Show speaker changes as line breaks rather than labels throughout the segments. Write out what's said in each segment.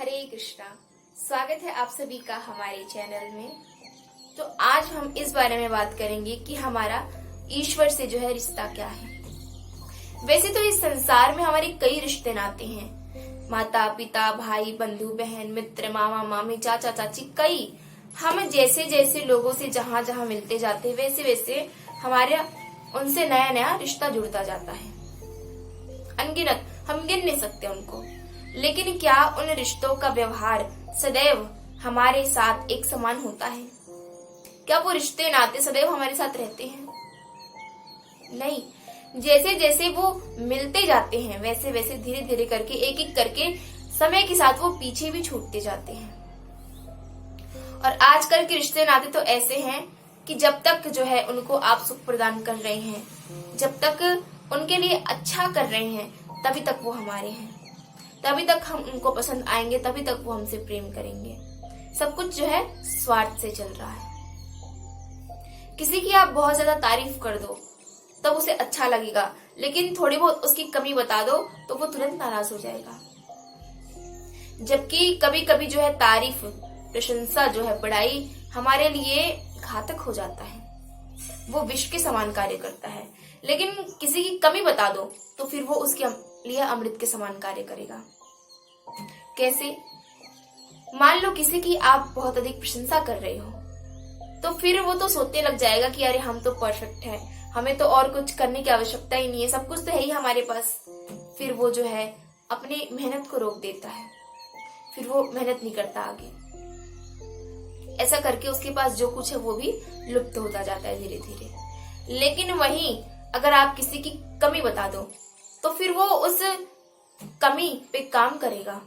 हरे कृष्णा। स्वागत है आप सभी का हमारे चैनल में। तो आज हम इस बारे में बात करेंगे कि हमारा ईश्वर से जो है रिश्ता क्या है। वैसे तो इस संसार में हमारे कई रिश्ते नाते हैं, माता पिता, भाई, बंधु, बहन, मित्र, मामा मामी, चाचा चाची, कई। हम जैसे जैसे लोगों से जहां जहां मिलते जाते वैसे वैसे हमारे उनसे नया नया रिश्ता जुड़ता जाता है। अनगिनत, हम गिन नहीं सकते उनको। लेकिन क्या उन रिश्तों का व्यवहार सदैव हमारे साथ एक समान होता है? क्या वो रिश्ते नाते सदैव हमारे साथ रहते हैं? नहीं। जैसे जैसे वो मिलते जाते हैं वैसे वैसे धीरे धीरे करके, एक एक करके समय के साथ वो पीछे भी छूटते जाते हैं। और आजकल के रिश्ते नाते तो ऐसे हैं कि जब तक जो है उनको आप सुख प्रदान कर रहे हैं, जब तक उनके लिए अच्छा कर रहे हैं, तभी तक वो हमारे हैं, तभी तक हम उनको पसंद आएंगे, तभी तक वो हमसे प्रेम करेंगे। सब कुछ जो है स्वार्थ से चल रहा है। किसी की आप बहुत ज्यादा तारीफ कर दो तब उसे अच्छा लगेगा, लेकिन थोड़ी बहुत उसकी कमी बता दो तो वो तुरंत नाराज हो जाएगा। जबकि कभी कभी जो है तारीफ, प्रशंसा जो है, बड़ाई हमारे लिए घातक हो जाता है। वो विष के समान कार्य करता है। लेकिन किसी की कमी बता दो तो फिर वो उसके लिए अमृत के समान कार्य करेगा। कैसे? मान लो किसी की आप बहुत अधिक प्रशंसा कर रहे हो, तो फिर वो तो सोचने लग जाएगा कि अरे हम तो परफेक्ट है, हमें तो और कुछ करने की आवश्यकता ही नहीं है, सब कुछ तो है ही हमारे पास। फिर वो जो है अपनी मेहनत को रोक देता है, फिर वो मेहनत नहीं करता आगे। ऐसा करके उसके पास जो कुछ है वो भी लुप्त होता जाता है धीरे धीरे। लेकिन वहीं अगर आप किसी की कमी बता दो तो फिर वो उस कमी पे काम करेगा,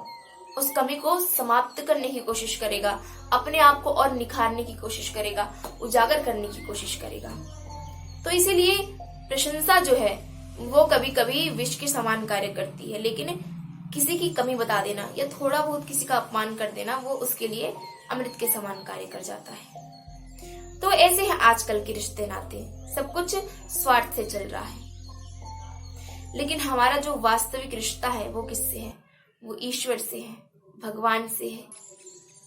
उस कमी को समाप्त करने की कोशिश करेगा, अपने आप को और निखारने की कोशिश करेगा, उजागर करने की कोशिश करेगा। तो इसीलिए प्रशंसा जो है वो कभी कभी विष के समान कार्य करती है। लेकिन किसी की कमी बता देना या थोड़ा बहुत किसी का अपमान कर देना, वो उसके लिए अमृत के समान कार्य कर जाता है। तो ऐसे हैं आजकल के रिश्ते नाते, सब कुछ स्वार्थ से चल रहा है। लेकिन हमारा जो वास्तविक रिश्ता है वो किससे है? वो ईश्वर से है, भगवान से है,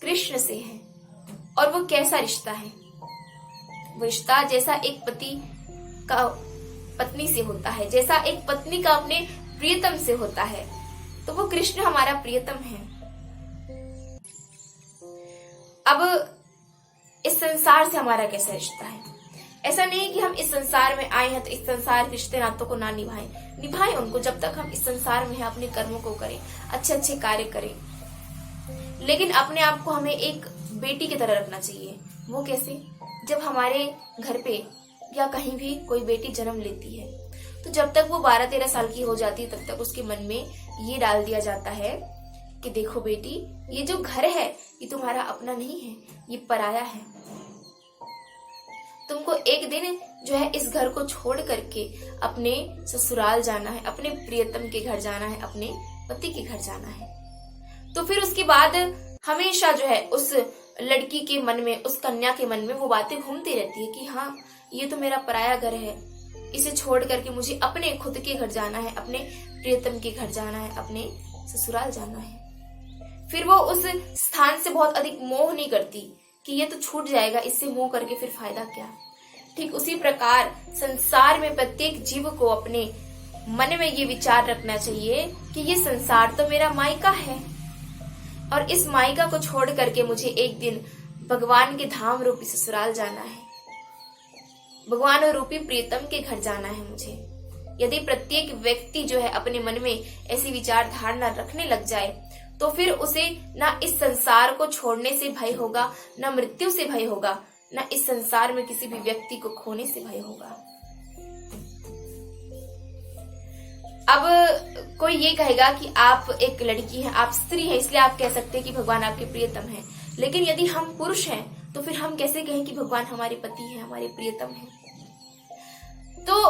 कृष्ण से है। और वो कैसा रिश्ता है? वो रिश्ता जैसा एक पति का पत्नी से होता है, जैसा एक पत्नी का अपने प्रियतम से होता है, तो वो कृष्ण हमारा प्रियतम है। अब इस संसार से हमारा कैसा रिश्ता है? ऐसा नहीं कि हम इस संसार में आए हैं तो इस संसार के रिश्ते नातों को ना निभाएं उनको। जब तक हम इस संसार में हैं अपने कर्मों को करें, अच्छे अच्छे कार्य करें। लेकिन अपने आप को हमें एक बेटी की तरह रखना चाहिए। वो कैसे? जब हमारे घर पे या कहीं भी कोई बेटी जन्म लेती है तो जब तक वो 12-13 साल की हो जाती है तब तक उसके मन में ये डाल दिया जाता है कि देखो बेटी, ये जो घर है ये तुम्हारा अपना नहीं है, ये पराया है। तुमको एक दिन जो है इस घर को छोड़ करके अपने ससुराल जाना है, अपने प्रियतम के घर जाना है, अपने पति के घर जाना है। तो फिर उसके बाद हमेशा जो है उस लड़की के मन में, उस कन्या के मन में वो बातें घूमती रहती है कि हाँ, ये तो मेरा पराया घर है, इसे छोड़ करके मुझे अपने खुद के घर जाना है, अपने प्रियतम के घर जाना है, अपने ससुराल जाना है। फिर वो उस स्थान से बहुत अधिक मोह नहीं करती कि ये तो छूट जाएगा, इससे मोह करके फिर फायदा क्या। ठीक उसी प्रकार संसार में प्रत्येक जीव को अपने मन में ये विचार रखना चाहिए कि ये संसार तो मेरा मायका है और इस मायका को छोड़ करके मुझे एक दिन भगवान के धाम रूपी ससुराल जाना है, भगवान रूपी प्रियतम के घर जाना है मुझे। यदि प्रत्येक व्यक्ति जो है अपने मन में ऐसी विचार धारणा रखने लग जाए तो फिर उसे ना इस संसार को छोड़ने से भय होगा, ना मृत्यु से भय होगा, ना इस संसार में किसी भी व्यक्ति को खोने से भय होगा। अब कोई ये कहेगा कि आप एक लड़की हैं, आप स्त्री हैं, इसलिए आप कह सकते हैं कि भगवान आपके प्रियतम हैं। लेकिन यदि हम पुरुष हैं तो फिर हम कैसे कहें कि भगवान हमारे पति हैं, हमारे प्रियतम हैं? तो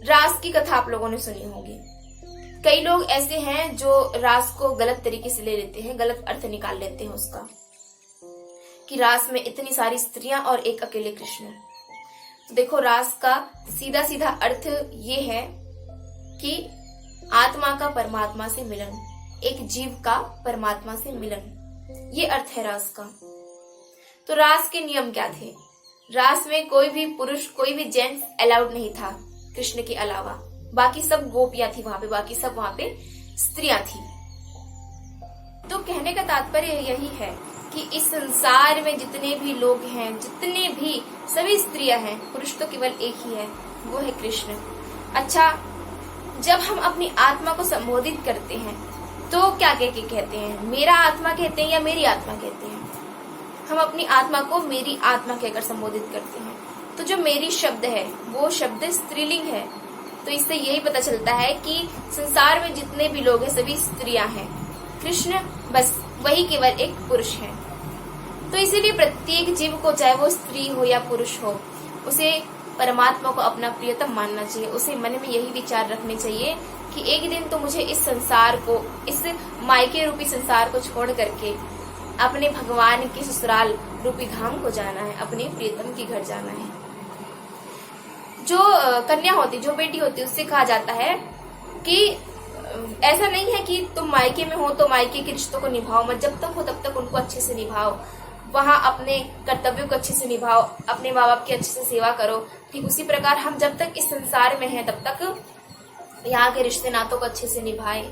रास की कथा आप लोगों ने सुनी होगी। कई लोग ऐसे हैं जो रास को गलत तरीके से ले लेते हैं, गलत अर्थ निकाल लेते हैं उसका, कि रास में इतनी सारी स्त्रियां और एक अकेले कृष्ण। तो देखो, रास का सीधा सीधा अर्थ ये है कि आत्मा का परमात्मा से मिलन, एक जीव का परमात्मा से मिलन, ये अर्थ है रास का। तो रास के नियम क्या थे? रास में कोई भी पुरुष, कोई भी जेंट्स अलाउड नहीं था कृष्ण के अलावा। बाकी सब गोपियां थी वहां पे, बाकी सब वहां पे स्त्रियां थी। तो कहने का तात्पर्य यही है कि इस संसार में जितने भी लोग हैं, जितने भी सभी स्त्रियां हैं, पुरुष तो केवल एक ही है, वो है कृष्ण। अच्छा, जब हम अपनी आत्मा को संबोधित करते हैं तो क्या कह के कहते हैं? मेरा आत्मा कहते हैं या मेरी आत्मा कहते हैं? हम अपनी आत्मा को मेरी आत्मा कहकर संबोधित करते हैं। तो जो मेरी शब्द है वो शब्द स्त्रीलिंग है। तो इससे यही पता चलता है कि संसार में जितने भी लोग हैं सभी स्त्रियां हैं, कृष्ण बस वही केवल एक पुरुष है। तो इसीलिए प्रत्येक जीव को, चाहे वो स्त्री हो या पुरुष हो, उसे परमात्मा को अपना प्रियतम मानना चाहिए। उसे मन में यही विचार रखने चाहिए कि एक दिन तो मुझे इस संसार को, इस मायके रूपी संसार को छोड़ करके अपने भगवान के ससुराल रूपी धाम को जाना है, अपने प्रियतम के घर जाना है। जो कन्या होती, जो बेटी होती, उससे कहा जाता है कि ऐसा नहीं है कि तुम मायके में हो तो मायके के रिश्तों को निभाओ मत, जब तक हो तब तक उनको अच्छे से निभाओ, वहां अपने कर्तव्यों को अच्छे से निभाओ, अपने माँ बाप की अच्छे से सेवा करो। ठीक उसी प्रकार हम जब तक इस संसार में हैं तब तक यहाँ के रिश्ते नातों को अच्छे से निभाएं,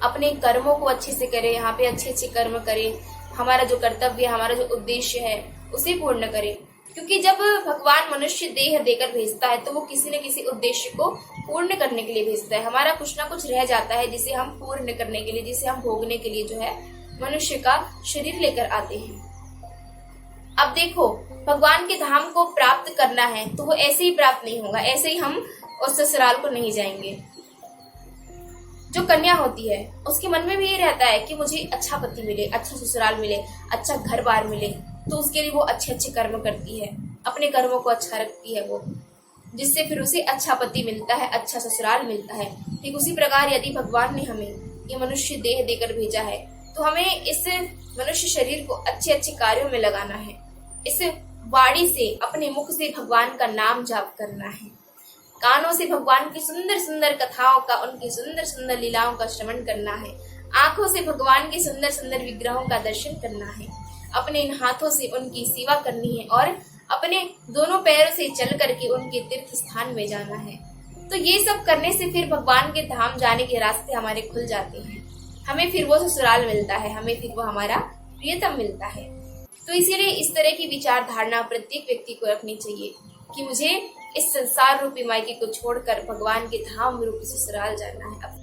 अपने कर्मों को अच्छे से करें, यहाँ पे अच्छे अच्छे कर्म करें, हमारा जो कर्तव्य है, हमारा जो उद्देश्य है उसे पूर्ण करें। क्योंकि जब भगवान मनुष्य देह देकर भेजता है तो वो किसी न किसी उद्देश्य को पूर्ण करने के लिए भेजता है। हमारा कुछ ना कुछ रह जाता है जिसे हम पूर्ण करने के लिए, जिसे हम भोगने के लिए जो है मनुष्य का शरीर लेकर आते हैं। अब देखो, भगवान के धाम को प्राप्त करना है तो वो ऐसे ही प्राप्त नहीं होगा, ऐसे ही हम उस ससुराल को नहीं जाएंगे। जो कन्या होती है उसके मन में भी ये रहता है कि मुझे अच्छा पति मिले, अच्छा ससुराल मिले, अच्छा घर बार मिले, तो उसके लिए वो अच्छे अच्छे कर्म करती है, अपने कर्मों को अच्छा रखती है वो, जिससे फिर उसे अच्छा पति मिलता है, अच्छा ससुराल मिलता है। ठीक उसी प्रकार यदि भगवान ने हमें ये मनुष्य देह देकर भेजा है तो हमें इस मनुष्य शरीर को अच्छे अच्छे कार्यों में लगाना है, इस वाणी से, अपने मुख से भगवान का नाम जाप करना है, कानों से भगवान की सुंदर सुंदर कथाओं का, उनकी सुंदर सुंदर लीलाओं का श्रवण करना है, आंखों से भगवान के सुंदर सुंदर विग्रहों का दर्शन करना है, अपने इन हाथों से उनकी सेवा करनी है और अपने दोनों पैरों से चल करके उनके तीर्थ स्थान में जाना है। तो ये सब करने से फिर भगवान के धाम जाने के रास्ते हमारे खुल जाते हैं, हमें फिर वो ससुराल मिलता है, हमें फिर वो हमारा प्रियतम मिलता है। तो इसीलिए इस तरह की विचार धारणा प्रत्येक व्यक्ति को रखनी चाहिए कि मुझे इस संसार रूपी मायके को छोड़कर भगवान के धाम रूपी ससुराल जाना है।